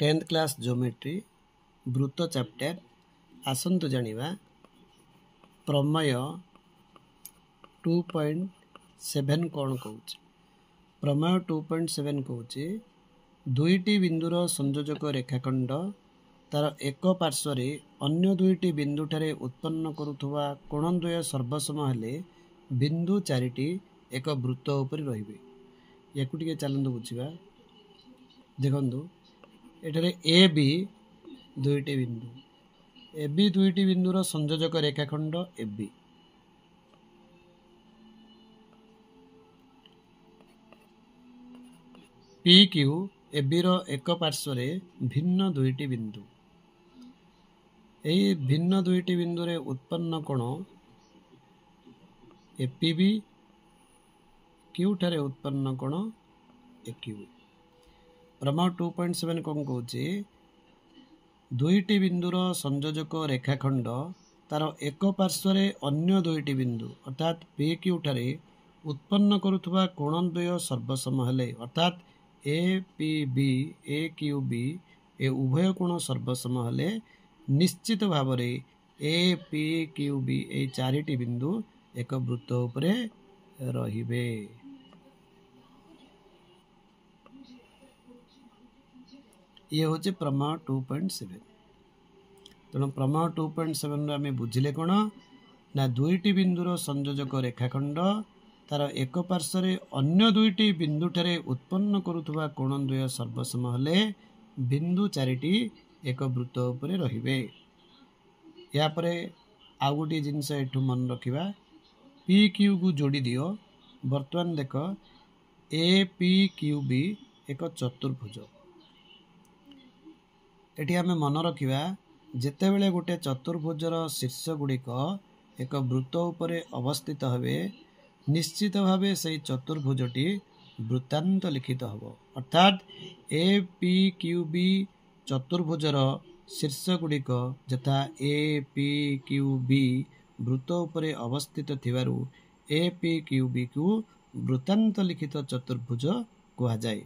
10th class geometry वृत्त chapter आसंतु जानिबा प्रमेय 2.7 कौन कहूँ। प्रमेय 2.7 कहूँ दुईटी बिंदुर संयोजक रेखाखंड तार एक पार्श्व अन्य दुईटी बिंदु ठारे उत्पन्न करुवा कोणद्वय सर्वसम हेले बिंदु चारिटी एक वृत्त उपर रहिबे। याकु टिके चलंतु बुझिबा। देखंतु एठारे ए बी दुईटी बिंदु ए बी दुईटी बिंदुर संयोजक रेखाखंड A B P Q A B रो एक पार्श्व भिन्न दुईटी बिंदु यही भिन्न दुईटी बिंदु रे उत्पन्न कोण ए पी बी क्यू ठारे उत्पन्न कोण ए क्यू। प्रमेय 2.7 कौन कहूँ दुईटी बिंदुर संयोजक रेखाखंड तार एक पार्श्व अन्य दुईटी बिंदु अर्थात पी क्यू ठारे उत्पन्न करुवा कोणद्वय सर्वसम हेले अर्थात A P B A Q B A उभय कोण सर्वसम हेले निश्चित भाव A P Q B A चारिटी बिंदु एक वृत्त उपरे रहिबे। ये हूँ प्रमेय 2.7। तेणु प्रमेय 2.7 आम बुझिले कौन ना दुईटी बिंदुर संयोजक रेखाखंड तार एक पार्श्व अन्य दुईटी बिंदु ठारे उत्पन्न करुवा कोणद्वय सर्वसम हेले बिंदु चारिटी एक वृत्त उपरे रहिबे। या परे आउ गोटे जिनस एठू मन रखिबा पी क्यू को जोड़ी दियो। वर्तमान देख ए पी क्यू बी एक चतुर्भुज। एठी आमे मन रखिबा जेतेबेले गोटे चतुर्भुजर शीर्ष गुड़िक एक वृत्त उपरे अवस्थित हेबे निश्चित भावे से चतुर्भुजटी वृत्तांत लिखित हबो अर्थात ए पी क्यू बी चतुर्भुजर शीर्ष गुड़िक यथा ए पी क्यू बी वृत्त उपरे अवस्थित थिबारु ए पी क्यू बी को वृत्तांत लिखित चतुर्भुज कहा जाए।